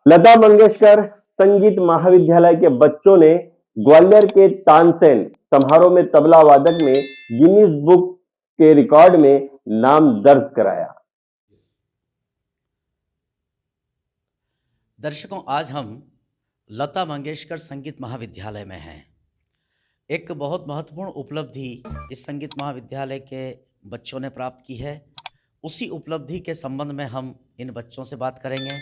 लता मंगेशकर संगीत महाविद्यालय के बच्चों ने ग्वालियर के तानसेन समारोह में तबला वादक में गिनीज बुक के रिकॉर्ड में नाम दर्ज कराया। दर्शकों, आज हम लता मंगेशकर संगीत महाविद्यालय में हैं। एक बहुत महत्वपूर्ण उपलब्धि इस संगीत महाविद्यालय के बच्चों ने प्राप्त की है। उसी उपलब्धि के संबंध में हम इन बच्चों से बात करेंगे।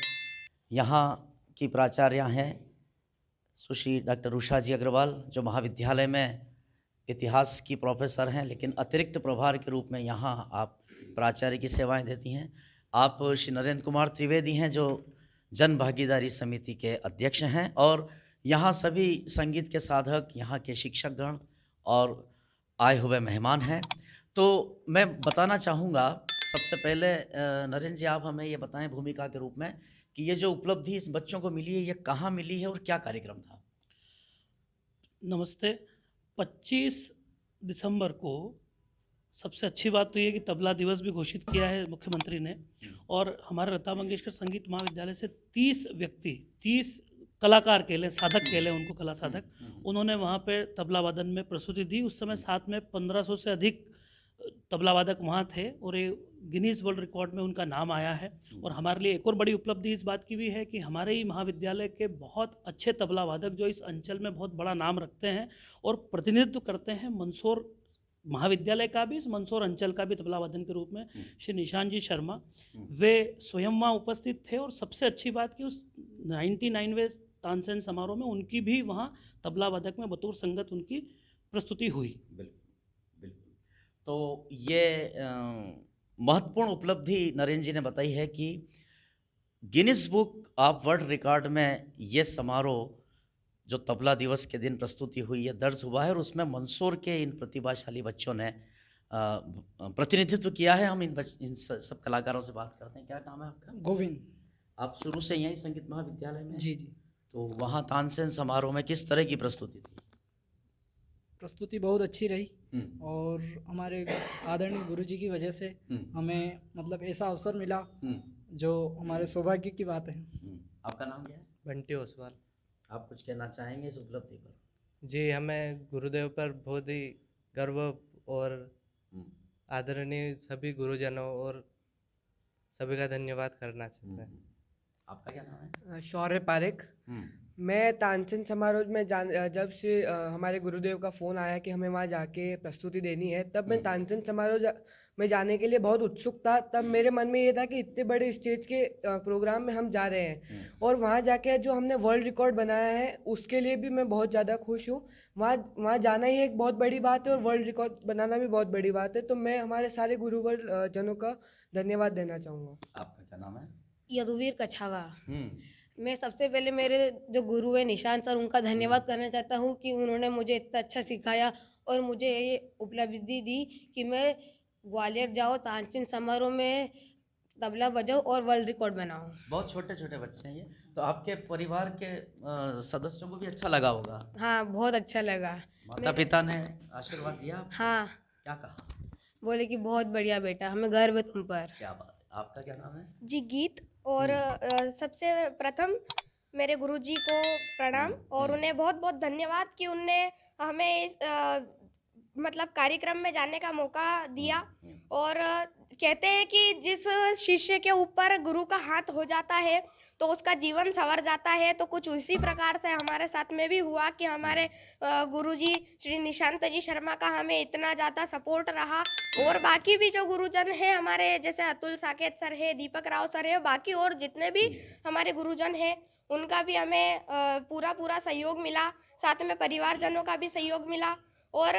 यहाँ की प्राचार्य हैं सुश्री डॉक्टर उषा जी अग्रवाल, जो महाविद्यालय में इतिहास की प्रोफेसर हैं, लेकिन अतिरिक्त प्रभार के रूप में यहाँ आप प्राचार्य की सेवाएं देती हैं। आप श्री नरेंद्र कुमार त्रिवेदी हैं, जो जन भागीदारी समिति के अध्यक्ष हैं, और यहाँ सभी संगीत के साधक, यहाँ के शिक्षकगण और आए हुए मेहमान हैं। तो मैं बताना चाहूँगा, सबसे पहले नरेंद्र जी, आप हमें ये बताएं भूमिका के रूप में कि ये जो उपलब्धि इस बच्चों को मिली है, ये कहाँ मिली है और क्या कार्यक्रम था? नमस्ते। 25 दिसंबर को सबसे अच्छी बात तो ये कि तबला दिवस भी घोषित किया है मुख्यमंत्री ने, और हमारे लता मंगेशकर संगीत महाविद्यालय से 30 कलाकार कहले, साधक कहले उनको, कला साधक, उन्होंने वहाँ पे तबला वादन में प्रस्तुति दी। उस समय साथ में 1500 से अधिक तबला वादक वहाँ थे और ये गिनीज वर्ल्ड रिकॉर्ड में उनका नाम आया है। और हमारे लिए एक और बड़ी उपलब्धि इस बात की भी है कि हमारे ही महाविद्यालय के बहुत अच्छे तबला वादक, जो इस अंचल में बहुत बड़ा नाम रखते हैं और प्रतिनिधित्व करते हैं मंदसौर महाविद्यालय का भी, इस मंदसौर अंचल का भी तबला वादन के रूप में, श्री निशान जी शर्मा, वे स्वयं वहाँ उपस्थित थे। और सबसे अच्छी बात कि उस 99वें तानसेन समारोह में उनकी भी वहाँ तबला वादक में बतौर संगत उनकी प्रस्तुति हुई। बिल्कुल। तो ये महत्वपूर्ण उपलब्धि नरेंद्र जी ने बताई है कि Guinness book of world record में ये समारोह जो तबला दिवस के दिन प्रस्तुति हुई है, दर्ज हुआ है, और उसमें मंदसौर के इन प्रतिभाशाली बच्चों ने प्रतिनिधित्व किया है। हम इन सब कलाकारों से बात करते हैं। क्या नाम है आपका? गोविंद। आप शुरू से यहीं संगीत महाविद्यालय में? जी। तो वहाँ तानसेन समारोह में किस तरह की प्रस्तुति थी? प्रस्तुति बहुत अच्छी रही, और हमारे आदरणीय गुरुजी की वजह से हमें मतलब ऐसा अवसर मिला जो हमारे सौभाग्य की बात है। आपका नाम क्या है? बंटी ओसवाल। आप कुछ कहना चाहेंगे इस उपलब्धि पर? जी, हमें गुरुदेव पर बहुत ही गर्व और आदरणीय सभी गुरुजनों और सभी का धन्यवाद करना चाहते हैं। आपका क्या नाम है? शौर्य पारेख। मैं तानसेन समारोह में जब से हमारे गुरुदेव का फ़ोन आया कि हमें वहाँ जाके प्रस्तुति देनी है, तब मैं तानसेन समारोह में जाने के लिए बहुत उत्सुक था। तब मेरे मन में ये था कि इतने बड़े स्टेज के प्रोग्राम में हम जा रहे हैं, और वहाँ जाके जो हमने वर्ल्ड रिकॉर्ड बनाया है उसके लिए भी मैं बहुत ज़्यादा खुश हूँ। वहाँ जाना ही एक बहुत बड़ी बात है, और वर्ल्ड रिकॉर्ड बनाना भी बहुत बड़ी बात है। तो मैं हमारे सारे गुरुवर जनों का धन्यवाद देना चाहूँगा। आपका क्या नाम है? यदुवीर कछावा। मैं सबसे पहले मेरे जो गुरु है निशान सर, उनका धन्यवाद करना चाहता हूँ कि उन्होंने मुझे इतना अच्छा सिखाया और मुझे ये उपलब्धि दी कि मैं ग्वालियर जाऊँ, तानसेन समारोह में तबला बजाऊँ और वर्ल्ड रिकॉर्ड बनाऊँ। बहुत छोटे छोटे बच्चे हैं ये, तो आपके परिवार के सदस्यों को भी अच्छा लगा होगा? हाँ, बहुत अच्छा लगा। माता पिता ने आशीर्वाद दिया? हाँ। क्या कहा? बोले कि बहुत बढ़िया बेटा, हमें गर्व है तुम पर। क्या बात है। आपका क्या नाम है? जी, गीत। और सबसे प्रथम मेरे गुरुजी को प्रणाम और उन्हें बहुत बहुत धन्यवाद कि उनने हमें इस मतलब कार्यक्रम में जाने का मौका दिया। और कहते हैं कि जिस शिष्य के ऊपर गुरु का हाथ हो जाता है तो उसका जीवन संवर जाता है। तो कुछ उसी प्रकार से हमारे साथ में भी हुआ कि हमारे गुरुजी श्री निशांत जी शर्मा का हमें इतना ज़्यादा सपोर्ट रहा, और बाकी भी जो गुरुजन हैं हमारे, जैसे अतुल साकेत सर है, दीपक राव सर है, बाकी और जितने भी हमारे गुरुजन हैं उनका भी हमें पूरा सहयोग मिला। साथ में परिवारजनों का भी सहयोग मिला। और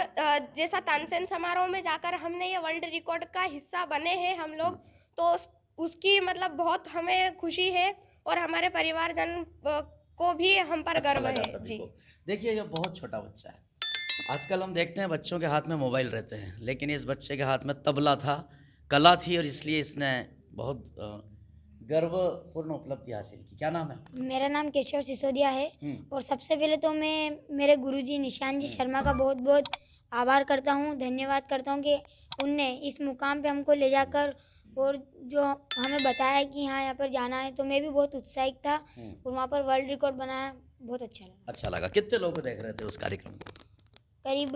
जैसा तानसेन समारोह में जाकर हमने ये वर्ल्ड रिकॉर्ड का हिस्सा बने हैं हम लोग, तो उसकी मतलब बहुत हमें खुशी है और हमारे परिवारजन को भी हम पर गर्व है। जी देखिए, ये बहुत छोटा बच्चा है। आजकल हम देखते हैं बच्चों के हाथ में मोबाइल रहते हैं, लेकिन इस बच्चे के हाथ में तबला था, कला थी, और इसलिए इसने बहुत गर्वपूर्ण उपलब्धि हासिल की। क्या नाम है? मेरा नाम केशव सिसोदिया है। और सबसे पहले तो मैं मेरे गुरुजी निशान जी शर्मा का बहुत बहुत आभार करता हूँ, धन्यवाद करता हूँ कि उनने इस मुकाम पे हमको ले जाकर और जो हमें बताया कि हाँ यहाँ पर जाना है, तो मैं भी बहुत उत्साहित था और वहाँ पर वर्ल्ड रिकॉर्ड बनाया, बहुत अच्छा लगा। अच्छा लगा। कितने लोग देख रहे थे उस कार्यक्रम को? करीब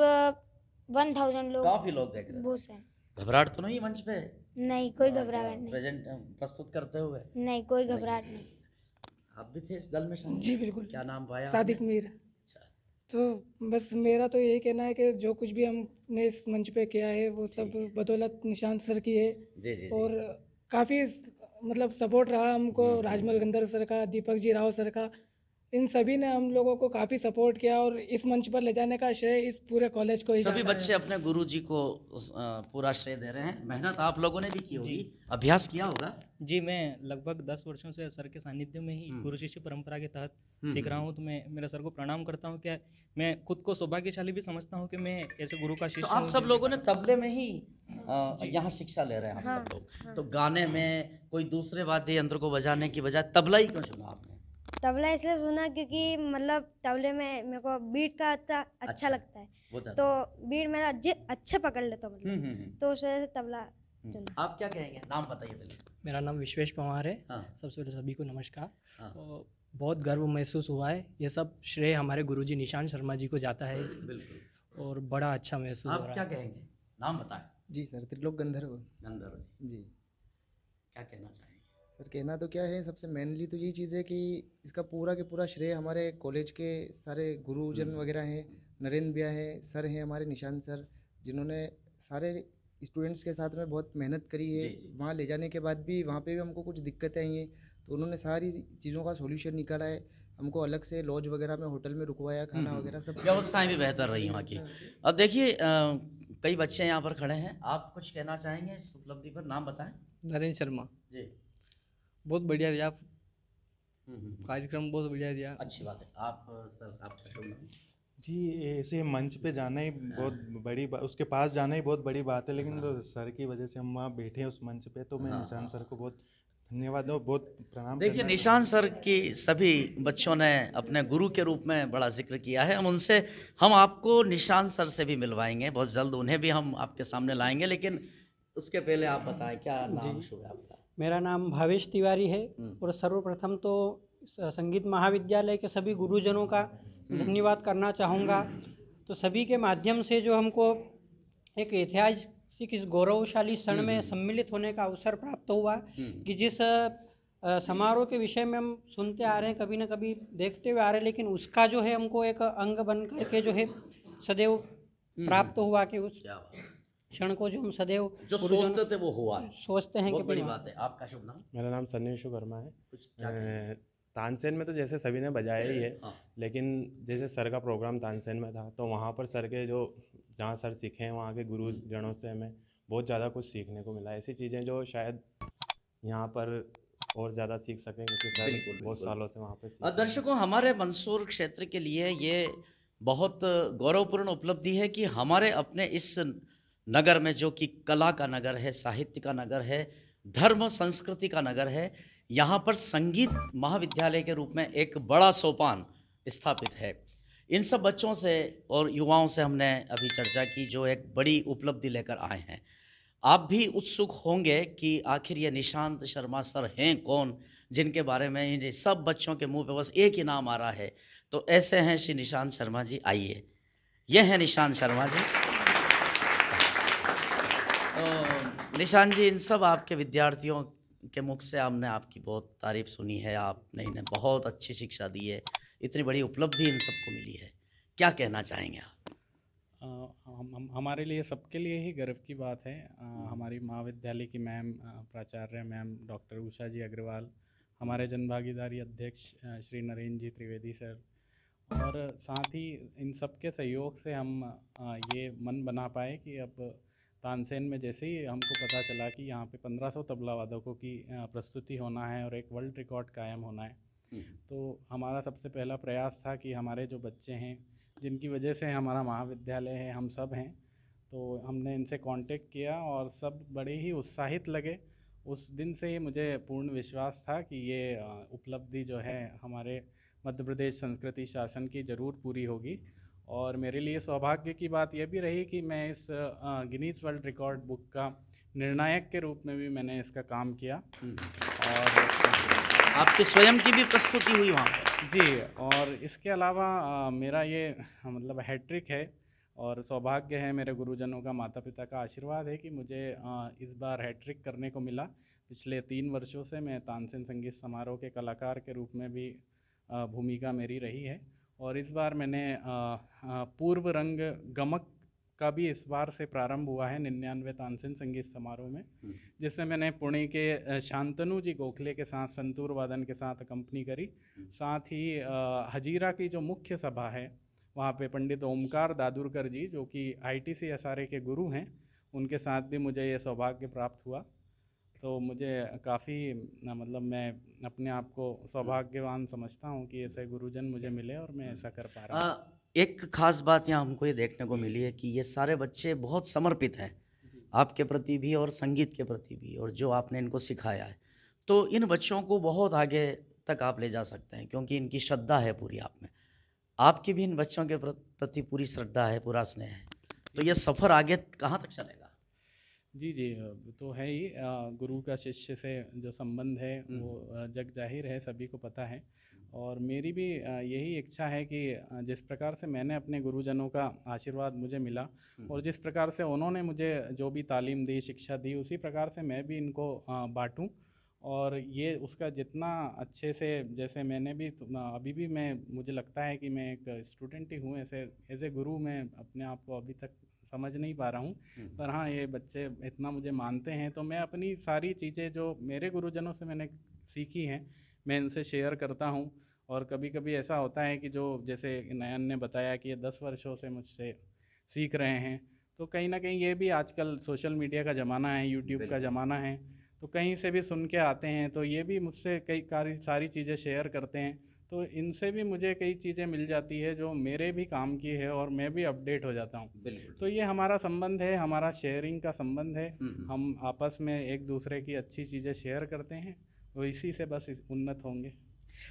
1000 लोग। काफी लोग देख रहे थे। बहुत सारे। घबराहट तो नहीं मंच पे? नहीं, कोई घबराहट नहीं। प्रेजेंट प्रस्तुत करते हुए? नहीं, कोई घबराहट नहीं। आप भी थे इस दल में शामिल? जी बिल्कुल। क्या नाम पाया सादिक आपने? मीर। अच्छा। तो बस मेरा तो यही कहना है कि जो कुछ भी हमने इस मंच पे किया है वो सब बदौलत निशांत सर की है। जी जी जी। और काफ़ी मतलब सपोर्ट रहा हमको राजमल गंधर्व सर का, दीपक जी राव सर का, इन सभी ने हम लोगों को काफ़ी सपोर्ट किया और इस मंच पर ले जाने का श्रेय इस पूरे कॉलेज को ही सभी जाता बच्चे है। अपने गुरुजी को पूरा श्रेय दे रहे हैं। मेहनत आप लोगों ने भी की होगी, अभ्यास किया होगा। जी, मैं लगभग 10 वर्षों से सर के सानिध्य में ही गुरु शिष्य परंपरा के तहत सीख रहा हूँ। तो मैं मेरे सर को प्रणाम करता हूँ। क्या मैं खुद को सौभाग्यशाली भी समझता हूँ कि मैं ऐसे गुरु का शिष्य तो आप हूँ सब जिनके लोगों ने कारण- तबले में ही यहाँ शिक्षा ले रहे हैं आप हाँ, सब लोग। हाँ। तो गाने में कोई दूसरे वाद्य यंत्र को बजाने की बजाय तबला ही क्यों चुना आपने? तबला इसलिए सुना क्योंकि मतलब तबले में मेरे को बीट का अच्छा लगता है, वो था। तो बीट मेरा अच्छा पकड़ लेता हूँ मतलब, तो उस वजह से तबला चुना। आप क्या कहेंगे? नाम बताइए पहले। मेरा नाम विश्वेश पवार है। हाँ। सबसे पहले सभी को नमस्कार। हाँ। और बहुत गर्व महसूस हुआ है। ये सब श्रेय हमारे गुरुजी निशांत शर्मा जी को जाता है बिल्कुल। और बड़ा अच्छा महसूस हो आप रहा क्या है। कहेंगे? नाम बताएं। जी सर, त्रिलोक गंधर्व। गंधर्व जी, जी क्या कहना चाहेंगे? सर, कहना तो क्या है, सबसे मेनली तो यही चीज़ है कि इसका पूरा के पूरा श्रेय हमारे कॉलेज के सारे गुरुजन वगैरह हैं। नरेंद्र भैया है, सर हैं हमारे निशांत सर, जिन्होंने सारे स्टूडेंट्स के साथ में बहुत मेहनत करी है। वहाँ ले जाने के बाद भी वहाँ पे भी हमको कुछ दिक्कतें आई हैं, तो उन्होंने सारी चीज़ों का सॉल्यूशन निकाला है। हमको अलग से लॉज वगैरह में होटल में रुकवाया, खाना वगैरह सब व्यवस्थाएं भी बेहतर रही वहाँ की। अब देखिए कई बच्चे यहाँ पर खड़े हैं, आप कुछ कहना चाहेंगे इस उपलब्धि पर? नाम बताएं। नरेंद्र शर्मा जी। बहुत बढ़िया रिया, कार्यक्रम बहुत बढ़िया रिया। अच्छी बात है। आप सर, आपका शुभ नाम? जी, ऐसे मंच पे जाना ही बहुत बड़ी उसके पास जाना ही बहुत बड़ी बात है, लेकिन तो सर की वजह से हम वहाँ बैठे हैं उस मंच पे, तो मैं निशांत सर को बहुत धन्यवाद और बहुत प्रणाम। देखिए, निशांत सर की सभी बच्चों ने अपने गुरु के रूप में बड़ा जिक्र किया है। हम आपको निशांत सर से भी मिलवाएंगे बहुत जल्द, उन्हें भी हम आपके सामने लाएंगे, लेकिन उसके पहले आप बताएं क्या नाम शुभ है आपका? मेरा नाम भावेश तिवारी है और सर्वप्रथम तो संगीत महाविद्यालय के सभी गुरुजनों का धन्यवाद करना चाहूँगा। तो सभी के माध्यम से जो हमको एक ऐतिहासिक इस गौरवशाली क्षण में सम्मिलित होने का अवसर प्राप्त हुआ कि जिस समारोह के विषय में हम सुनते आ रहे हैं, कभी न कभी देखते हुए आ रहे हैं, लेकिन उसका जो है हमको एक अंग बन करके जो है सदैव प्राप्त हुआ कि उस क्षण को जो हम सदैव जो सोचते थे वो हुआ, सोचते हैं कि बड़ी बात है। आपका शुभ नाम? मेरा नाम सन्निवेश वर्मा है। तानसेन में तो जैसे सभी ने बजाया ही है, लेकिन जैसे सर का प्रोग्राम तानसेन में था, तो वहाँ पर सर के जो जहाँ सर सीखे हैं वहाँ के गुरुजनों से हमें बहुत ज़्यादा कुछ सीखने को मिला। ऐसी चीज़ें जो शायद यहाँ पर और ज़्यादा सीख सकें, क्योंकि सर बहुत सालों से वहाँ पर। दर्शकों, हमारे मंदसौर क्षेत्र के लिए ये बहुत गौरवपूर्ण उपलब्धि है कि हमारे अपने इस नगर में, जो कि कला का नगर है, साहित्य का नगर है, धर्म संस्कृति का नगर है, यहाँ पर संगीत महाविद्यालय के रूप में एक बड़ा सोपान स्थापित है। इन सब बच्चों से और युवाओं से हमने अभी चर्चा की जो एक बड़ी उपलब्धि लेकर आए हैं। आप भी उत्सुक होंगे कि आखिर ये निशांत शर्मा सर हैं कौन, जिनके बारे में इन सब बच्चों के मुंह पे बस एक ही नाम आ रहा है। तो ऐसे हैं श्री निशांत शर्मा जी। आइए, ये हैं निशांत शर्मा जी। तो निशांत जी, इन सब आपके विद्यार्थियों के मुख से हमने आपकी बहुत तारीफ सुनी है, आपने इन्हें बहुत अच्छी शिक्षा दी है, इतनी बड़ी उपलब्धि इन सबको मिली है, क्या कहना चाहेंगे आप? हमारे लिए, सबके लिए ही गर्व की बात है। हमारी महाविद्यालय की मैम, प्राचार्य मैम डॉक्टर उषा जी अग्रवाल, हमारे जनभागीदारी अध्यक्ष श्री नरेंद्र जी त्रिवेदी सर, और साथ ही इन सब के सहयोग से हम ये मन बना पाए कि अब तानसेन में जैसे ही हमको पता चला कि यहाँ पे 1500 तबला वादकों की प्रस्तुति होना है और एक वर्ल्ड रिकॉर्ड कायम होना है, तो हमारा सबसे पहला प्रयास था कि हमारे जो बच्चे हैं, जिनकी वजह से हमारा महाविद्यालय है, हम सब हैं, तो हमने इनसे कांटेक्ट किया और सब बड़े ही उत्साहित लगे। उस दिन से ही मुझे पूर्ण विश्वास था कि ये उपलब्धि जो है हमारे मध्य प्रदेश संस्कृति शासन की ज़रूर पूरी होगी। और मेरे लिए सौभाग्य की बात यह भी रही कि मैं इस गिनीज वर्ल्ड रिकॉर्ड बुक का निर्णायक के रूप में भी मैंने इसका काम किया। और आपकी स्वयं की भी प्रस्तुति हुई वहाँ पर? जी, और इसके अलावा मेरा ये मतलब हैट्रिक है और सौभाग्य है, मेरे गुरुजनों का, माता पिता का आशीर्वाद है कि मुझे इस बार हैट्रिक करने को मिला। पिछले 3 वर्षों से मैं तानसेन संगीत समारोह के कलाकार के रूप में भी भूमिका मेरी रही है और इस बार मैंने पूर्व रंग गमक का भी इस बार से प्रारंभ हुआ है 99वें तानसेन संगीत समारोह में, जिसमें मैंने पुणे के शांतनु जी गोखले के साथ संतूर वादन के साथ कंपनी करी। साथ ही हजीरा की जो मुख्य सभा है वहाँ पे पंडित ओमकार दादुरकर जी, जो कि ITC SRA के गुरु हैं, उनके साथ भी मुझे ये सौभाग्य प्राप्त हुआ। तो मुझे काफ़ी मतलब मैं अपने आप को सौभाग्यवान समझता हूँ कि ऐसे गुरुजन मुझे मिले और मैं ऐसा कर पा रहा हूँ। एक खास बात यहाँ हमको ये देखने को मिली है कि ये सारे बच्चे बहुत समर्पित हैं आपके प्रति भी और संगीत के प्रति भी, और जो आपने इनको सिखाया है, तो इन बच्चों को बहुत आगे तक आप ले जा सकते हैं क्योंकि इनकी श्रद्धा है पूरी आप में। आपकी भी इन बच्चों के प्रति पूरी श्रद्धा है, पूरा स्नेह है, तो ये सफ़र आगे कहाँ तक चलेगा? जी जी, तो है ही। गुरु का शिष्य से जो संबंध है वो जग जाहिर है, सभी को पता है। और मेरी भी यही इच्छा है कि जिस प्रकार से मैंने अपने गुरुजनों का आशीर्वाद मुझे मिला और जिस प्रकार से उन्होंने मुझे जो भी तालीम दी, शिक्षा दी, उसी प्रकार से मैं भी इनको बांटूं और ये उसका जितना अच्छे से, जैसे मैंने भी अभी भी मुझे लगता है कि मैं एक स्टूडेंट ही हूँ, ऐसे एज ए गुरु मैं अपने आप को अभी तक समझ नहीं पा रहा हूँ। पर हाँ, ये बच्चे इतना मुझे मानते हैं तो मैं अपनी सारी चीज़ें जो मेरे गुरुजनों से मैंने सीखी हैं मैं इनसे शेयर करता हूँ। और कभी कभी ऐसा होता है कि जो जैसे नयन ने बताया कि ये 10 वर्षों से मुझसे सीख रहे हैं, तो कहीं ना कहीं ये भी आजकल सोशल मीडिया का ज़माना है, यूट्यूब का ज़माना है, तो कहीं से भी सुन के आते हैं, तो ये भी मुझसे कई सारी चीज़ें शेयर करते हैं, तो इनसे भी मुझे कई चीज़ें मिल जाती है जो मेरे भी काम की है और मैं भी अपडेट हो जाता हूँ। तो ये हमारा संबंध है, हमारा शेयरिंग का संबंध है। हम आपस में एक दूसरे की अच्छी चीज़ें शेयर करते हैं, तो इसी से बस उन्नत होंगे।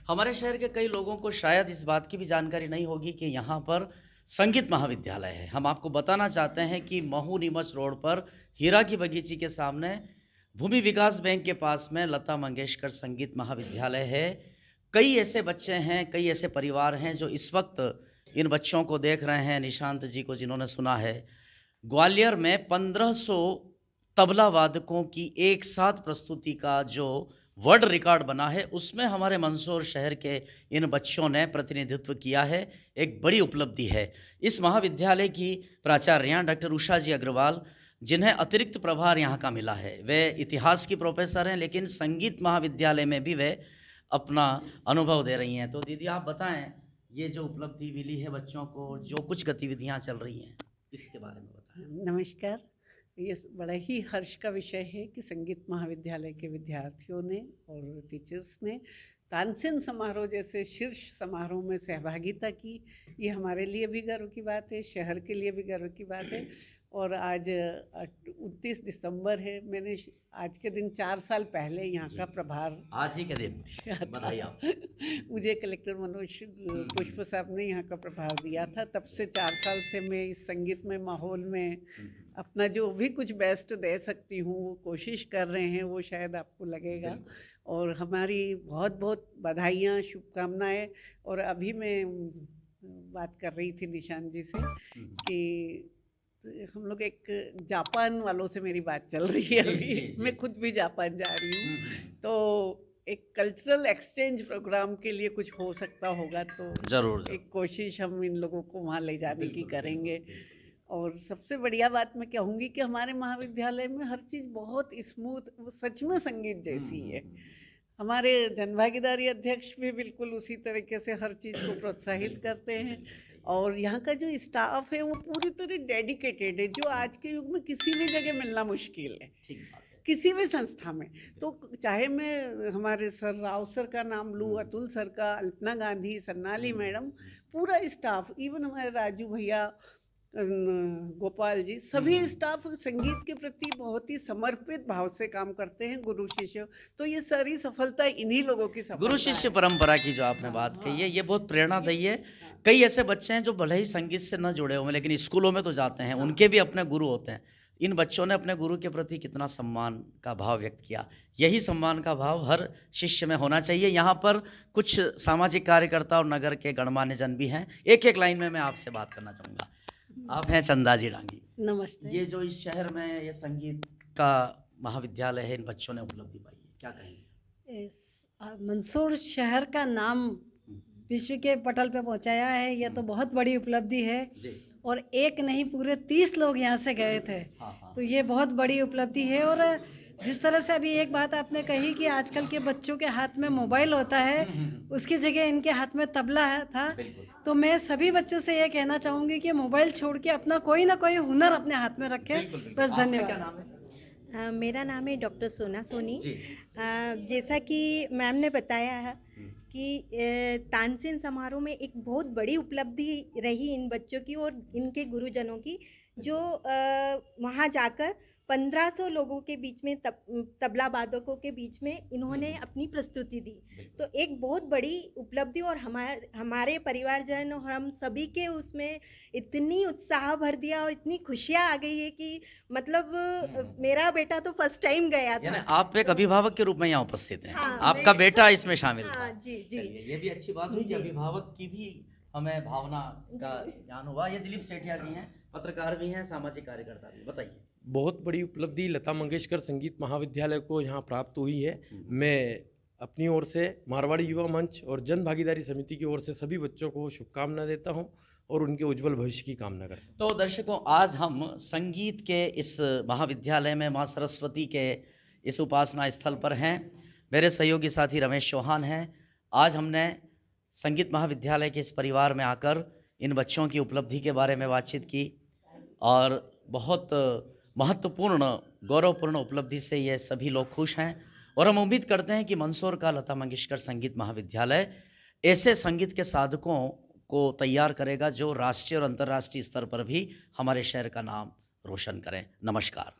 हमारे शहर के कई लोगों को शायद इस बात की भी जानकारी नहीं होगी कि यहाँ पर संगीत महाविद्यालय है। हम आपको बताना चाहते हैं कि महू नीमच रोड पर हीरा की बगीची के सामने भूमि विकास बैंक के पास में लता मंगेशकर संगीत महाविद्यालय है। कई ऐसे बच्चे हैं, कई ऐसे परिवार हैं जो इस वक्त इन बच्चों को देख रहे हैं। निशांत जी को जिन्होंने सुना है, ग्वालियर में 1500 तबला वादकों की एक साथ प्रस्तुति का जो वर्ल्ड रिकॉर्ड बना है, उसमें हमारे मंदसौर शहर के इन बच्चों ने प्रतिनिधित्व किया है। एक बड़ी उपलब्धि है। इस महाविद्यालय की प्राचार्य डॉक्टर उषा जी अग्रवाल, जिन्हें अतिरिक्त प्रभार यहाँ का मिला है, वे इतिहास की प्रोफेसर हैं, लेकिन संगीत महाविद्यालय में भी वे अपना अनुभव दे रही हैं। तो दीदी आप बताएं, ये जो उपलब्धि मिली है बच्चों को, जो कुछ गतिविधियाँ चल रही हैं, इसके बारे में बताएं। नमस्कार। ये बड़ा ही हर्ष का विषय है कि संगीत महाविद्यालय के विद्यार्थियों ने और टीचर्स ने तानसेन समारोह जैसे शीर्ष समारोह में सहभागिता की। ये हमारे लिए भी गर्व की बात है, शहर के लिए भी गर्व की बात है। और आज 29 दिसंबर है। मैंने आज के दिन 4 साल पहले यहाँ का प्रभार, आज ही के दिन बधाई आप। मुझे कलेक्टर मनोज पुष्प साहब ने यहाँ का प्रभार दिया था। तब से 4 साल से मैं इस संगीतमय माहौल में अपना जो भी कुछ बेस्ट दे सकती हूँ वो कोशिश कर रहे हैं, वो शायद आपको लगेगा। और हमारी बहुत बहुत बधाइयाँ, शुभकामनाएं। और अभी मैं बात कर रही थी निशांत जी से कि हम लोग एक जापान वालों से मेरी बात चल रही है अभी। मैं खुद भी जापान जा रही हूँ, तो एक कल्चरल एक्सचेंज प्रोग्राम के लिए कुछ हो सकता होगा तो जरूर एक कोशिश हम इन लोगों को वहाँ ले जाने की करेंगे। और सबसे बढ़िया बात मैं कहूँगी कि हमारे महाविद्यालय में हर चीज़ बहुत स्मूथ, सच में संगीत जैसी है। हमारे जनभागीदारी अध्यक्ष भी बिल्कुल उसी तरीके से हर चीज़ को प्रोत्साहित करते हैं। और यहाँ का जो स्टाफ है वो पूरी तरह डेडिकेटेड है, जो आज के युग में किसी भी जगह मिलना मुश्किल है, किसी भी संस्था में। तो चाहे मैं हमारे सर राव सर का नाम लूँ, अतुल सर का, अल्पना गांधी, सन्नाली मैडम, पूरा स्टाफ, इवन हमारे राजू भैया, गोपाल जी, सभी स्टाफ संगीत के प्रति बहुत ही समर्पित भाव से काम करते हैं, गुरु शिष्य। तो ये सारी सफलता इन्हीं लोगों की सफलता गुरु शिष्य परंपरा की जो आपने बात कही है, ये बहुत प्रेरणादायी है। कई ऐसे बच्चे हैं जो भले ही संगीत से न जुड़े हुए लेकिन स्कूलों में तो जाते हैं, उनके भी अपने गुरु होते हैं। इन बच्चों ने अपने गुरु के प्रति कितना सम्मान का भाव व्यक्त किया। यही सम्मान का भाव हर शिष्य में होना चाहिए। यहाँ पर कुछ सामाजिक कार्यकर्ता और नगर के गणमान्य जन भी हैं। एक एक लाइन में मैं आपसे बात करना चाहूँगा। आप हैं चंदा जी डांगी। नमस्ते। ये जो इस शहर में ये संगीत का महाविद्यालय है, इन बच्चों ने उपलब्धि पाई है, क्या कहेंगे? मंदसौर शहर का नाम विश्व के पटल पे पहुंचाया है, ये तो बहुत बड़ी उपलब्धि है। और एक नहीं, पूरे 30 लोग यहाँ से गए थे। तो ये बहुत बड़ी उपलब्धि है। और जिस तरह से अभी एक बात आपने कही कि आजकल के बच्चों के हाथ में मोबाइल होता है, उसकी जगह इनके हाथ में तबला था। तो मैं सभी बच्चों से ये कहना चाहूँगी कि मोबाइल छोड़ के अपना कोई ना कोई हुनर अपने हाथ में रखें। बस धन्यवाद। मेरा नाम है डॉक्टर सोना सोनी। जैसा कि मैम ने बताया है कि तानसेन समारोह में एक बहुत बड़ी उपलब्धि रही इन बच्चों की और इनके गुरुजनों की, जो वहाँ जाकर 1500 लोगों के बीच में तबला वादकों के बीच में इन्होंने अपनी प्रस्तुति दी। तो एक बहुत बड़ी उपलब्धि और हमारे परिवारजन और हम सभी के उसमें इतनी उत्साह भर दिया और इतनी खुशियाँ आ गई है कि मतलब मेरा बेटा तो फर्स्ट टाइम गया था। यानी आप एक अभिभावक के रूप में यहाँ उपस्थित हैं। हाँ, आपका बेटा इसमें शामिल था। जी जी। ये भी अच्छी बात हुई कि अभिभावक की भी हमें भावना का ज्ञान हुआ। ये दिलीप सेठिया जी हैं, पत्रकार भी हैं, सामाजिक कार्यकर्ता भी। बताइए। बहुत बड़ी उपलब्धि लता मंगेशकर संगीत महाविद्यालय को यहाँ प्राप्त हुई है। मैं अपनी ओर से मारवाड़ी युवा मंच और जन भागीदारी समिति की ओर से सभी बच्चों को शुभकामना देता हूँ और उनके उज्जवल भविष्य की कामना करता हूँ। तो दर्शकों, आज हम संगीत के इस महाविद्यालय में माँ सरस्वती के इस उपासना स्थल पर हैं। मेरे सहयोगी साथी रमेश चौहान हैं। आज हमने संगीत महाविद्यालय के इस परिवार में आकर इन बच्चों की उपलब्धि के बारे में बातचीत की और बहुत महत्वपूर्ण गौरवपूर्ण उपलब्धि से ये सभी लोग खुश हैं। और हम उम्मीद करते हैं कि मंदसौर का लता मंगेशकर संगीत महाविद्यालय ऐसे संगीत के साधकों को तैयार करेगा जो राष्ट्रीय और अंतर्राष्ट्रीय स्तर पर भी हमारे शहर का नाम रोशन करें। नमस्कार।